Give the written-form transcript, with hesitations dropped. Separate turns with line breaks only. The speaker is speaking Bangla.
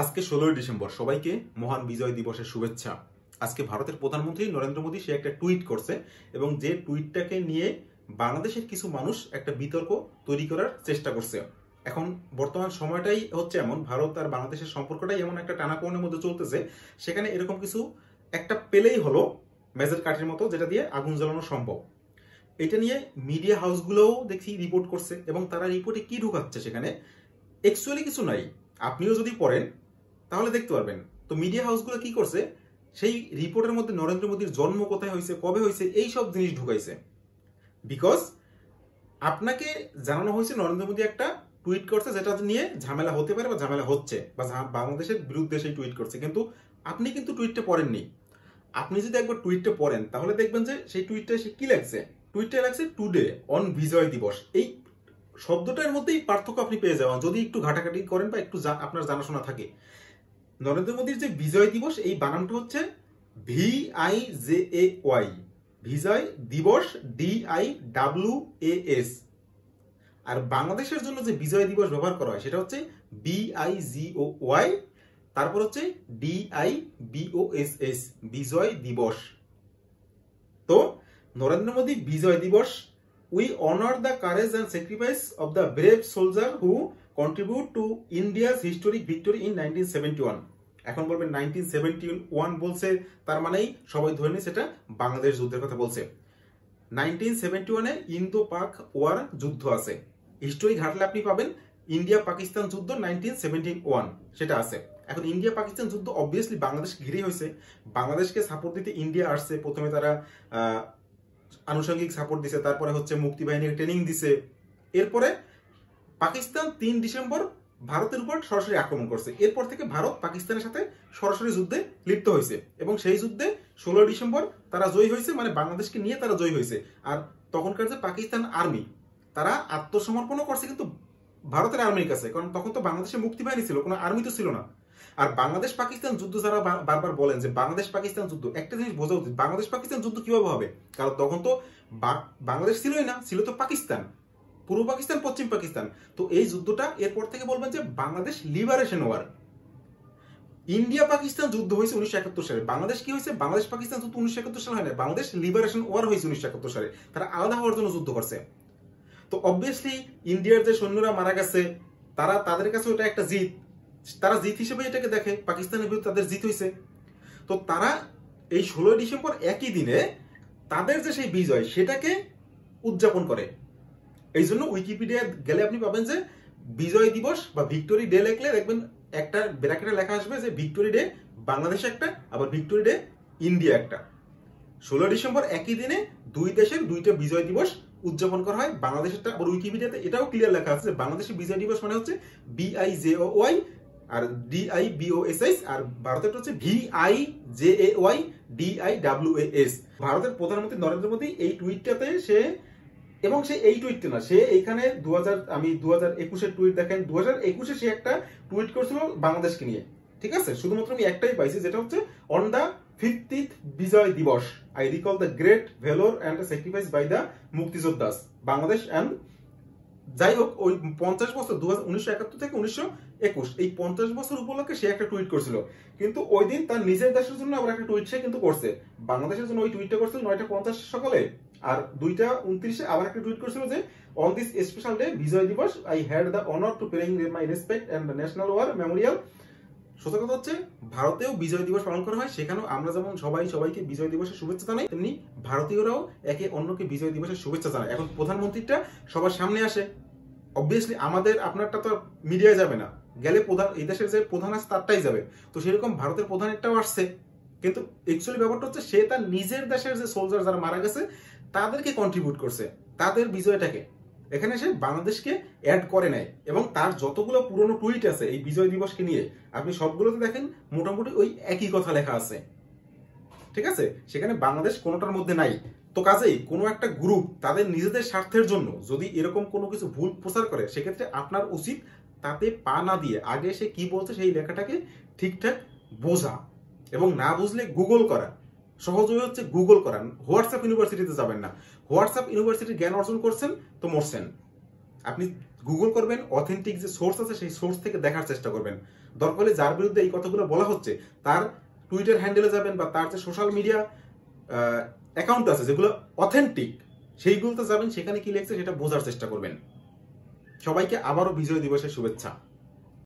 আজকে 16ই ডিসেম্বর সবাইকে মহান বিজয় দিবসের শুভেচ্ছা। আজকে ভারতের প্রধানমন্ত্রী নরেন্দ্র মোদী সে একটা টুইট করছে এবং যে টুইটটাকে নিয়ে বাংলাদেশের কিছু মানুষ একটা বিতর্ক তৈরি করার চেষ্টা করছে। এখন বর্তমান সময়টাই হচ্ছে এমন, ভারত আর বাংলাদেশের সম্পর্কটাই এমন একটা টানাপোড়েনের মধ্যে চলতেছে, সেখানে এরকম কিছু একটা পেলেই হলো মেজর কাঠের মতো, যেটা দিয়ে আগুন জ্বালানো সম্ভব। এটা নিয়ে মিডিয়া হাউসগুলোও দেখি রিপোর্ট করছে এবং তারা রিপোর্টে কি ঢুকাচ্ছে সেখানে অ্যাকচুয়ালি কিছু নাই। আপনিও যদি পড়েন তাহলে দেখতে পারবেন। তো মিডিয়া হাউসগুলো কি করছে, সেই রিপোর্টের মধ্যে নরেন্দ্র মোদীর জন্ম কোথায় হয়েছে, কবে হয়েছে, এই সব জিনিস ঢুকাইছে। বিকজ আপনাকে জানানো হয়েছে নরেন্দ্র মোদী একটা টুইট করছে যেটা নিয়ে ঝামেলা হতে পারে বা ঝামেলা হচ্ছে বা বাংলাদেশের বিরুদ্ধে সেই টুইট করছে, কিন্তু আপনি কিন্তু টুইটটা পড়েননি। আপনি যদি একবার টুইটটা পড়েন তাহলে দেখবেন যে সেই টুইটটা সে কি লাগছে, টুইটটা লাগছে টুডে অন বিজয় দিবস। এই শব্দটার মধ্যেই পার্থক্য আপনি পেয়ে যাবেন যদি একটু ঘাটাঘাটি করেন বা একটু আপনার জানাশোনা থাকে। নরেন্দ্র মোদীর যে বিজয় দিবস, এই বানানটা হচ্ছে VIJAY, বিজয় দিবস, DIWAS। আর বাংলাদেশের জন্য যে বিজয় দিবস ব্যবহার করা হয় সেটা হচ্ছে BIGOY, তারপর হচ্ছে DIBOSS, বিজয় দিবস। তো নরেন্দ্র মোদী বিজয় দিবস, we honor the courage and sacrifice of the brave soldier who contribute to India's historic victory in 1971। এখন বলবেন 1971 বলছে, তার মানেই সবাই ধরে নিই সেটা বাংলাদেশ যুদ্ধের কথা বলছে। 1971-এ ইন্দো পাক ওয়ার যুদ্ধ আছে, হিস্টোরি ঘাটলে আপনি পাবেন ইন্ডিয়া পাকিস্তান যুদ্ধ 1971 সেটা আছে। এখন ইন্ডিয়া পাকিস্তান যুদ্ধ অবভিয়াসলি বাংলাদেশ ঘিরে হয়েছে, বাংলাদেশকে সাপোর্ট দিতে ইন্ডিয়া আসছে। প্রথমে তারা আনুষঙ্গিক সাপোর্ট দিছে, তারপরে হচ্ছে মুক্তিবাহিনীর ট্রেনিং দিছে। এরপরে পাকিস্তান 3 ডিসেম্বর ভারতের উপর সরাসরি আক্রমণ করছে। এরপর থেকে ভারত পাকিস্তানের সাথে সরাসরি যুদ্ধে লিপ্ত হয়েছে এবং সেই যুদ্ধে 16 ডিসেম্বর তারা জয়ী হয়েছে, মানে বাংলাদেশকে নিয়ে তারা জয়ী হয়েছে। আর তখনকার যে পাকিস্তান আর্মি, তারা আত্মসমর্পণও করছে কিন্তু ভারতের আর্মির কাছে, কারণ তখন তো বাংলাদেশে মুক্তিবাহিনী ছিল, কোনো আর্মি তো ছিল না। আর বাংলাদেশ পাকিস্তান যুদ্ধ যারা বারবার বলেন যে বাংলাদেশ পাকিস্তান যুদ্ধ, একটা জিনিস বোঝা উচিত, বাংলাদেশ পাকিস্তান যুদ্ধ কিভাবে হবে, কারণ তখন তো বাংলাদেশ ছিলই না, ছিল তো পাকিস্তান, পূর্ব পাকিস্তান, পশ্চিম পাকিস্তান। তো এই যুদ্ধটা এরপর থেকে বলবেন যে Bangladesh liberation war. India Pakistan যুদ্ধ হয়েছে 1971 সালে, বাংলাদেশ কি হয়েছে, বাংলাদেশ পাকিস্তান যুদ্ধ 1971 সালে হয় না, বাংলাদেশ লিবারেশন ওয়ার হয়েছে 1971 সালে। তারা আলাদা হওয়ার জন্য যুদ্ধ করছে। তো অবভিয়াসলি ইন্ডিয়ার যে সৈন্যরা মারা গেছে, তাদের কাছে ওটা একটা জিত, তারা জিত হিসেবে এটাকে দেখে, পাকিস্তানের বিরুদ্ধে তাদের জিত হয়েছে। তো তারা এই 16 ডিসেম্বর একই দিনে তাদের যে সেই বিজয় সেটাকে উদযাপন করে। এই জন্য উইকিপিডিয়া গেলে আপনি পাবেন যে বিজয় দিবস বা ভিক্টোরি ডে লিখলে দেখবেন একটা ব্র্যাকেটে লেখা আসবে যে ভিক্টোরি ডে বাংলাদেশ একটা, আবার ভিক্টোরি ডে ইন্ডিয়া একটা। 16 ডিসেম্বর একই দিনে দুই দেশের দুইটা বিজয় দিবস উদযাপন করা হয়। বাংলাদেশেরটা আবার উইকিপিডিয়াতে এটাও ক্লিয়ার লেখা আছে যে বাংলাদেশের বিজয় দিবস মানে হচ্ছে BIJOY আর DIBOSS, আর ভারতের হচ্ছে VIJAY DIWAS। ভারতের প্রধানমন্ত্রী নরেন্দ্র মোদী এই টুইটটাতে সে, এবং সে এই টুইটটা না, সে এইখানে 2021-এর টুইট দেখেন, 2021-এ সে একটা টুইট করেছিল বাংলাদেশকে নিয়ে, ঠিক আছে। শুধুমাত্র আমি একটাই পাইছি, যেটা হচ্ছে on the 50th Bijoy Dibosh I recall the great valour and sacrifice by the মুক্তিযোদ্ধাস বাংলাদেশ অ্যান্ড, যাই হোক ওই 50 বছর 1971 থেকে 1921 এই 50 বছর উপলক্ষে সে একটা টুইট করছিল। কিন্তু ওই দিন তার নিজের দেশের জন্য আবার একটা টুইট সে কিন্তু করছে, বাংলাদেশের জন্য ওই টুইটটা করছিল 9:50 সকালে, আর 2:29-এ আবার একটা টুইট করেছিল যে on this special day Bijoy Dibosh I had the honour to paying my respect and the national war memorial. সত্যি কথা হচ্ছে ভারতেও বিজয় দিবস পালন করা হয়, সেখানেও আমরা যেমন সবাইকে বিজয় দিবসের শুভেচ্ছা জানাই, তেমনি ভারতীয়রাও একে অন্যকে বিজয় দিবসের শুভেচ্ছা জানায়। এখন প্রধানমন্ত্রীটা সবার সামনে আসে, অবভিয়াসলি আপনারটা তো মিডিয়ায় যাবে না, গেলে এই দেশের যে প্রধান আছে তারটাই যাবে। তো সেরকম ভারতের প্রধানেরটাও আসছে, কিন্তু অ্যাকচুয়ালি ব্যাপারটা হচ্ছে সে তার নিজের দেশের যে সোলজার যারা মারা গেছে তাদেরকে কন্ট্রিবিউট করছে, তাদের বিজয়টাকে এখানে সে বাংলাদেশকে অ্যাড করে নেয়। এবং তার যতগুলো পুরনো টুইট আছে এই বিজয় দিবসকে নিয়ে, আপনি সবগুলোতে দেখেন মোটামুটি ওই একই কথা লেখা আছে, ঠিক আছে। সেখানে বাংলাদেশ কোনোটার মধ্যে নাই। তো কাজেই কোনো একটা গ্রুপ তাদের নিজেদের স্বার্থের জন্য যদি এরকম কোনো কিছু ভুল প্রচার করে, সেক্ষেত্রে আপনার উচিত তাতে পা না দিয়ে আগে সে কি বলছে সেই লেখাটাকে ঠিকঠাক বোঝা, এবং না বুঝলে গুগল করা। সহজ হয়ে হচ্ছে গুগল করা, হোয়াটসঅ্যাপ ইউনিভার্সিটিতে যাবেন না। হোয়াটসঅ্যাপ ইউনিভার্সিটির জ্ঞান অর্জন করছেন তো মরছেন। আপনি গুগল করবেন, অথেন্টিক যে সোর্স আছে সেই সোর্স থেকে দেখার চেষ্টা করবেন। দরকার হলে যার বিরুদ্ধে এই কথাগুলো বলা হচ্ছে তার টুইটার হ্যান্ডেলে যাবেন বা তার যে সোশ্যাল মিডিয়া অ্যাকাউন্ট আছে যেগুলো অথেন্টিক সেইগুলোতে যাবেন, সেখানে কি লিখছে সেটা বোঝার চেষ্টা করবেন। সবাইকে আবারও বিজয় দিবসের শুভেচ্ছা।